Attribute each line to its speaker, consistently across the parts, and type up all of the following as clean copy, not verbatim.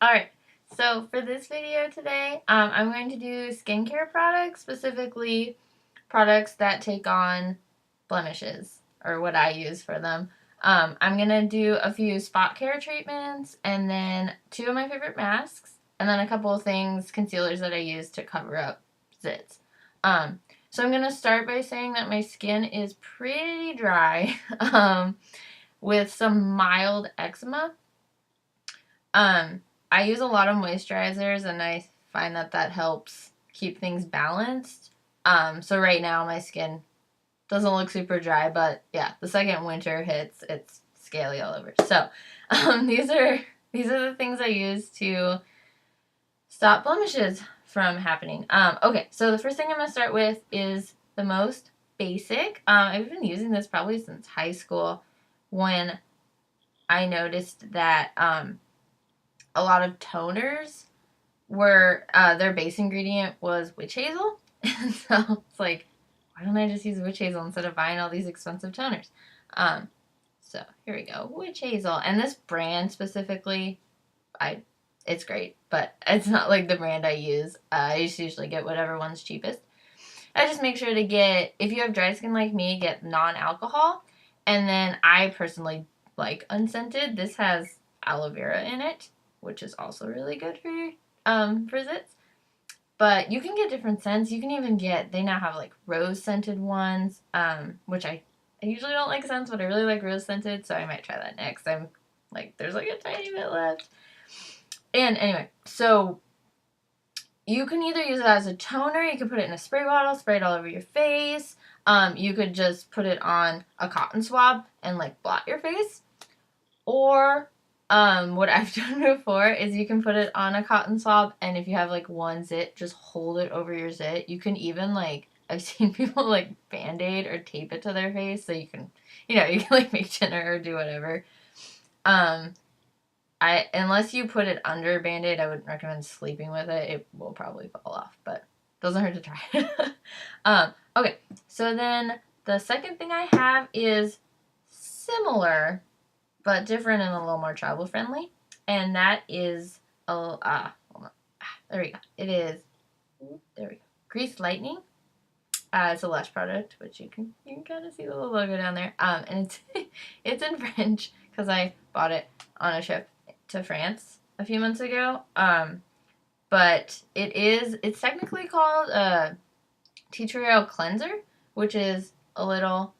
Speaker 1: Alright, so for this video today, I'm going to do skincare products, specifically products that take on blemishes, or what I use for them. I'm going to do a few spot care treatments, and then 2 of my favorite masks, and then a couple of things, concealers that I use to cover up zits. So I'm going to start by saying that my skin is pretty dry, with some mild eczema. I use a lot of moisturizers, and I find that helps keep things balanced. So right now my skin doesn't look super dry, but yeah, the second winter hits, it's scaly all over. So these are the things I use to stop blemishes from happening. Okay, so the first thing I'm going to start with is the most basic. I've been using this probably since high school, when I noticed that a lot of toners were, their base ingredient was witch hazel. And so it's like, why don't I just use witch hazel instead of buying all these expensive toners? So here we go, witch hazel. And this brand specifically, it's great, but it's not like the brand I use. I just usually get whatever one's cheapest. I just make sure to get, if you have dry skin like me, get non-alcohol. And then I personally like Unscented. This has aloe vera in it, which is also really good for zits. But you can get different scents. You can even get, they now have like rose scented ones, which I usually don't like scents, but I really like rose scented, so I might try that next. I'm like, there's like a tiny bit left. And anyway, so you can either use it as a toner, you can put it in a spray bottle, spray it all over your face. You could just put it on a cotton swab and like blot your face. Or what I've done before is you can put it on a cotton swab, and if you have like one zit, just hold it over your zit. You can even like, I've seen people like Band-Aid or tape it to their face, so you can like make dinner or do whatever. Unless you put it under Band-Aid, I wouldn't recommend sleeping with it. It will probably fall off, but doesn't hurt to try. Okay, so then the second thing I have is similar but different and a little more travel friendly, and that is hold on. There we go. It is, there we go, Grease Lightning. It's a Lush product, which you can kind of see the little logo down there. And it's in French because I bought it on a trip to France a few months ago. But it's technically called a tea tree oil cleanser, which is a little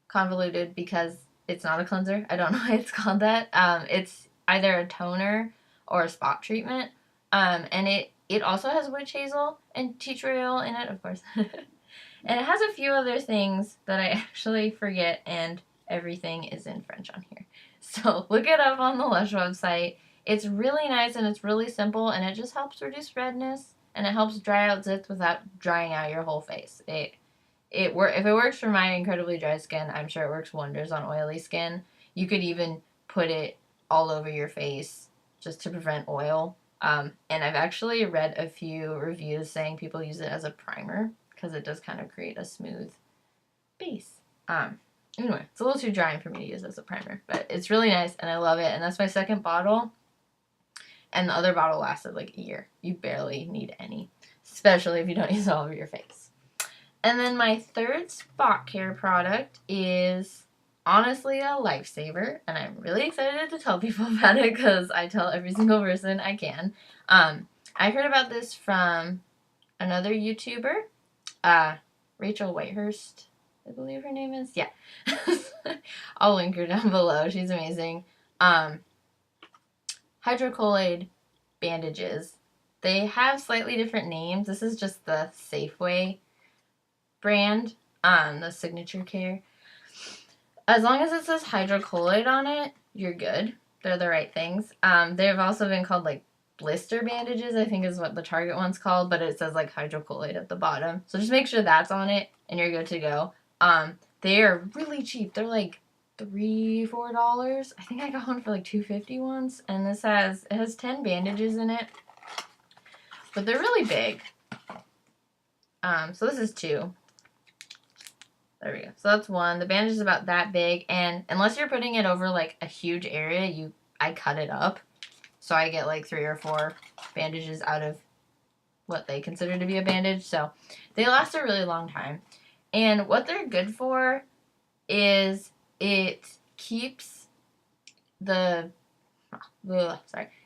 Speaker 1: convoluted because it's not a cleanser. I don't know why it's called that. It's either a toner or a spot treatment. And it also has witch hazel and tea tree oil in it, of course. And it has a few other things that I actually forget, and everything is in French on here. So look it up on the Lush website. It's really nice and it's really simple, and it just helps reduce redness, and it helps dry out zits without drying out your whole face. If it works for my incredibly dry skin, I'm sure it works wonders on oily skin. You could even put it all over your face just to prevent oil. And I've actually read a few reviews saying people use it as a primer because it does kind of create a smooth base. Anyway, it's a little too dry for me to use as a primer, but it's really nice and I love it. And that's my second bottle. And the other bottle lasted like a year. You barely need any, especially if you don't use it all over your face. And then my third spot care product is honestly a lifesaver, and I'm really excited to tell people about it because I tell every single person I can. I heard about this from another YouTuber, Rachel Whitehurst, I believe her name is. Yeah. I'll link her down below. She's amazing. Hydrocolloid Bandages. They have slightly different names. This is just the Safeway brand, the Signature Care. As long as it says hydrocolloid on it, you're good. They're the right things. They've also been called like blister bandages, I think is what the Target one's called, but it says like hydrocolloid at the bottom. So just make sure that's on it and you're good to go. They are really cheap. They're like $3-4. I think I got one for like $2.50 once, and it has 10 bandages in it. But they're really big. So this is 2. There we go. So that's 1. The bandage is about that big, and unless you're putting it over like a huge area, I cut it up. So I get like 3 or 4 bandages out of what they consider to be a bandage. So they last a really long time. And what they're good for is it keeps the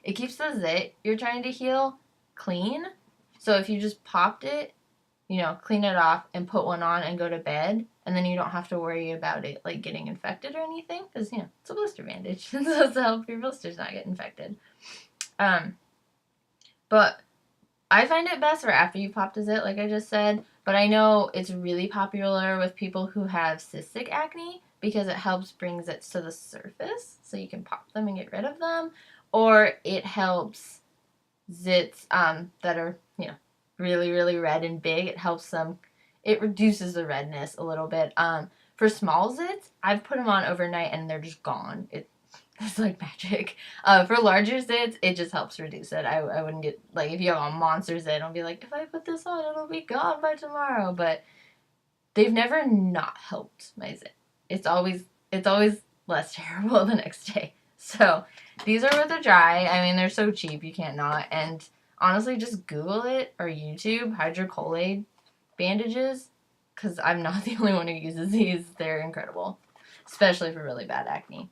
Speaker 1: it keeps the zit you're trying to heal clean. So if you just popped it, you know, clean it off and put one on and go to bed, and then you don't have to worry about it like getting infected or anything, because, you know, it's a blister bandage. So it's to help your blisters not get infected. But I find it best for after you popped a zit, like I just said, but I know it's really popular with people who have cystic acne because it helps bring zits to the surface so you can pop them and get rid of them, or it helps zits that are, you know, really, really red and big. It helps them, it reduces the redness a little bit. For small zits, I've put them on overnight and they're just gone. It's like magic. For larger zits, it just helps reduce it. I wouldn't get, like, if you have a monster zit, I'll be like, if I put this on, it'll be gone by tomorrow. But they've never not helped my zit. It's always less terrible the next day. So these are worth a try. I mean, they're so cheap, you can't not. And honestly, just Google it or YouTube, Hydrocolloid bandages, because I'm not the only one who uses these. They're incredible, especially for really bad acne.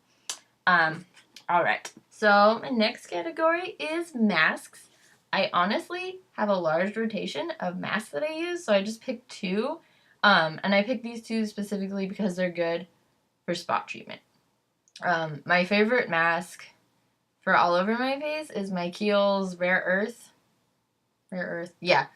Speaker 1: Alright, so my next category is masks. I honestly have a large rotation of masks that I use, so I just picked 2. And I picked these 2 specifically because they're good for spot treatment. My favorite mask for all over my face is my Kiehl's Rare Earth, yeah.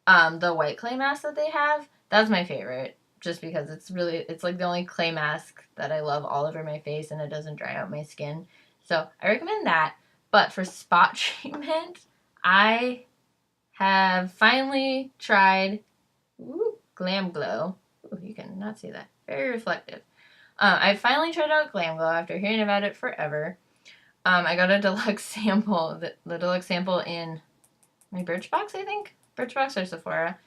Speaker 1: The white clay mask that they have, that's my favorite. Just because it's like the only clay mask that I love all over my face and it doesn't dry out my skin. So I recommend that. But for spot treatment, I have finally tried Glam Glow. Ooh, you can not see that. Very reflective. I finally tried out Glam Glow after hearing about it forever. I got a deluxe sample, the deluxe sample in my Birchbox, I think. Birchbox or Sephora.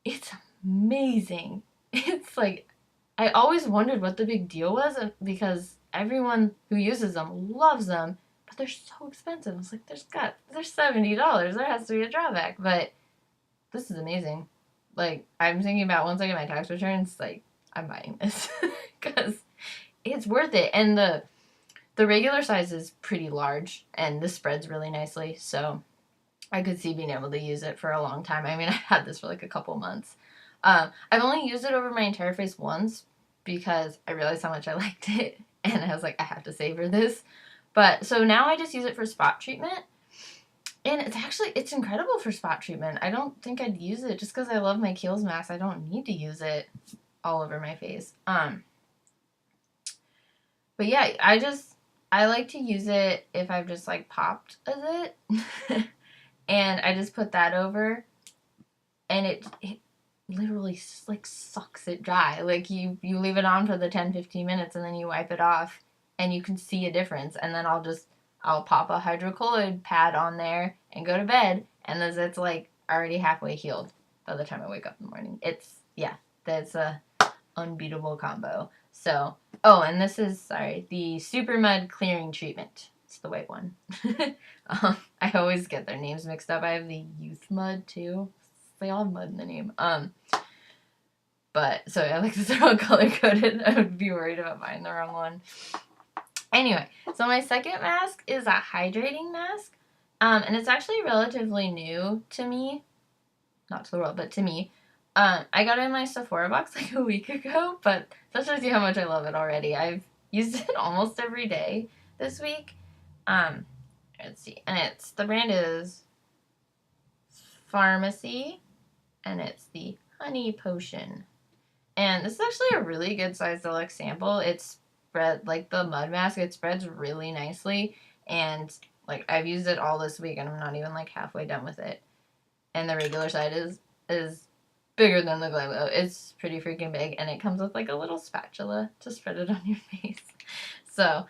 Speaker 1: It's amazing. It's like, I always wondered what the big deal was because everyone who uses them loves them, but they're so expensive. I was like, they're $70. There has to be a drawback, but this is amazing. Like, I'm thinking about once I get my tax returns, like, I'm buying this because it's worth it. And the regular size is pretty large and this spreads really nicely, so I could see being able to use it for a long time. I mean, I've had this for like a couple months. I've only used it over my entire face once because I realized how much I liked it and I was like, I have to savor this. But so now I just use it for spot treatment, and it's incredible for spot treatment. I don't think I'd use it just because I love my Kiehl's mask. I don't need to use it all over my face. But yeah, I like to use it if I've just like popped a zit and I just put that over and it literally like sucks it dry. Like you leave it on for the 10-15 minutes and then you wipe it off and you can see a difference. And then I'll pop a hydrocolloid pad on there and go to bed, and the zit's like already halfway healed by the time I wake up in the morning. That's a unbeatable combo. So, oh, and this is, the Supermud clearing treatment. It's the white one. I always get their names mixed up. I have the Youth Mud too. They all have mud in the name. But, so I like this, they're all color-coded. I would be worried about buying the wrong one. Anyway, so my second mask is a hydrating mask. And it's actually relatively new to me. Not to the world, but to me. I got it in my Sephora box like a week ago, but that shows you how much I love it already. I've used it almost every day this week. Let's see. And the brand is Farmacy, and it's the Honey Potion. And this is actually a really good size deluxe sample. It's spread, like the mud mask, it spreads really nicely. And like I've used it all this week and I'm not even like halfway done with it. And the regular side is bigger than the Glam Glow. It's pretty freaking big, and it comes with like a little spatula to spread it on your face. So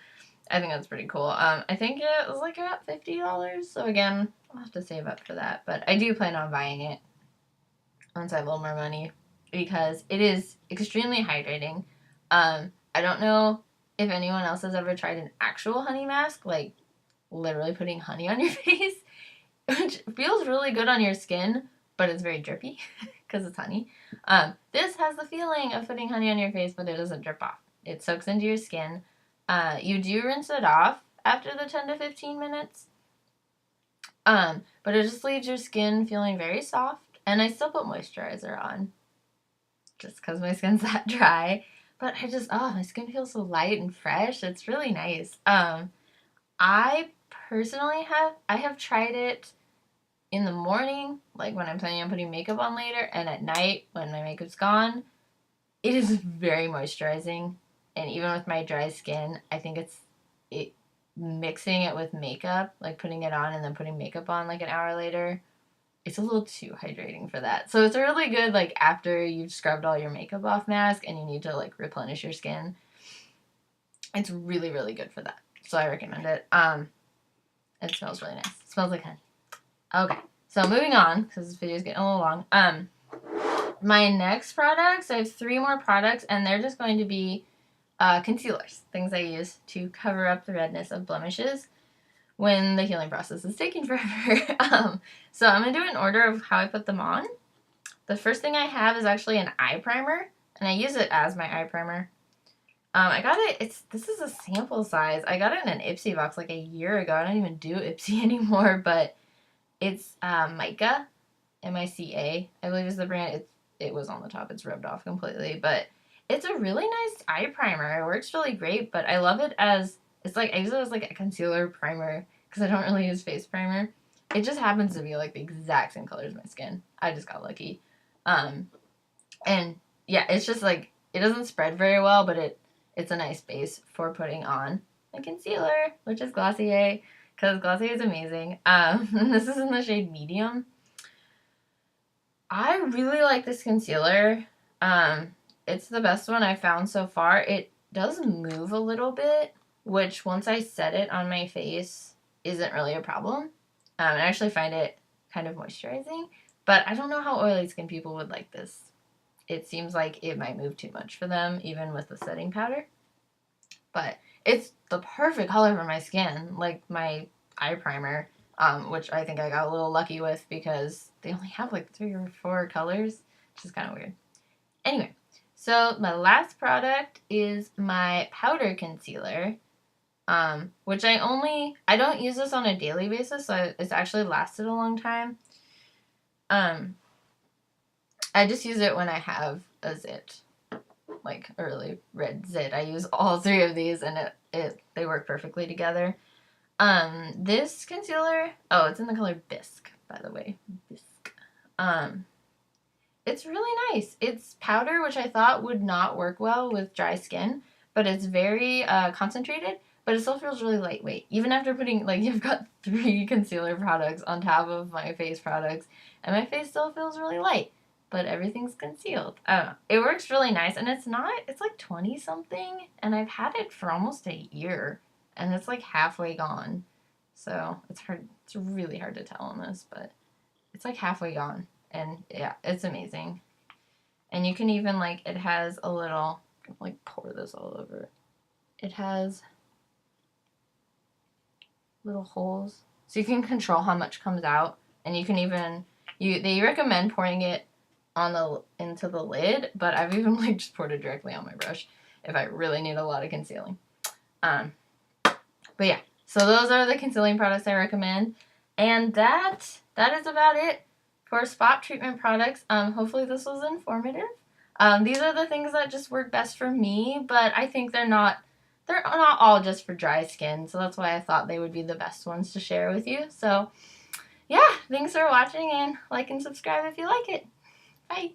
Speaker 1: I think that's pretty cool. I think it was like about $50. So again, I'll have to save up for that. But I do plan on buying it once I have a little more money because it is extremely hydrating. I don't know if anyone else has ever tried an actual honey mask, like literally putting honey on your face, which feels really good on your skin, but it's very drippy because it's honey. This has the feeling of putting honey on your face, but it doesn't drip off. It soaks into your skin. You do rinse it off after the 10 to 15 minutes. But it just leaves your skin feeling very soft. And I still put moisturizer on just because my skin's that dry. But my skin feels so light and fresh. It's really nice. I personally have tried it in the morning, like when I'm planning on putting makeup on later, and at night when my makeup's gone. It is very moisturizing. And even with my dry skin, I think it mixing it with makeup, like putting it on and then putting makeup on like an hour later, it's a little too hydrating for that. So it's a really good, like, after you've scrubbed all your makeup off mask and you need to, like, replenish your skin. It's really, really good for that. So I recommend it. It smells really nice. It smells like honey. Okay, so moving on, because this video is getting a little long. My next products, I have 3 more products, and they're just going to be concealers, things I use to cover up the redness of blemishes when the healing process is taking forever. So I'm going to do an order of how I put them on. The first thing I have is actually an eye primer, and I use it as my eye primer. I got it, this is a sample size. I got it in an Ipsy box like a year ago. I don't even do Ipsy anymore, but it's MICA, M-I-C-A, I believe is the brand. It was on the top. It's rubbed off completely, but it's a really nice eye primer. It works really great, but I love it as, it's like, I use it as like a concealer primer because I don't really use face primer. It just happens to be like the exact same color as my skin. I just got lucky. And yeah, it's just like, it doesn't spread very well, but it's a nice base for putting on a concealer, which is Glossier, because Glossier is amazing. And this is in the shade Medium. I really like this concealer. It's the best one I've found so far. It does move a little bit, which once I set it on my face isn't really a problem. I actually find it kind of moisturizing, but I don't know how oily skin people would like this. It seems like it might move too much for them, even with the setting powder. But it's the perfect color for my skin, like my eye primer, which I think I got a little lucky with because they only have like 3 or 4 colors, which is kind of weird. Anyway, so my last product is my powder concealer, which I don't use this on a daily basis, so it's actually lasted a long time. I just use it when I have a zit, like a really red zit. I use all 3 of these, and they work perfectly together. This concealer, it's in the color Bisque, by the way, Bisque. It's really nice. It's powder, which I thought would not work well with dry skin, but it's very concentrated, but it still feels really lightweight. Even after putting, like, you've got 3 concealer products on top of my face products, and my face still feels really light, but everything's concealed. I don't know. It works really nice, and it's like 20 something, and I've had it for almost a year, and it's like halfway gone. So it's really hard to tell on this, but it's like halfway gone. And yeah, it's amazing. And you can even, like, it has a little, like, pour this all over. It has little holes, so you can control how much comes out. And you can even, they recommend pouring it into the lid, but I've even, like, just poured it directly on my brush if I really need a lot of concealing. But yeah, so those are the concealing products I recommend. And that is about it for spot treatment products. Hopefully this was informative. These are the things that just work best for me, but I think they're not all just for dry skin, so that's why I thought they would be the best ones to share with you. So yeah, thanks for watching, and like and subscribe if you like it. Bye!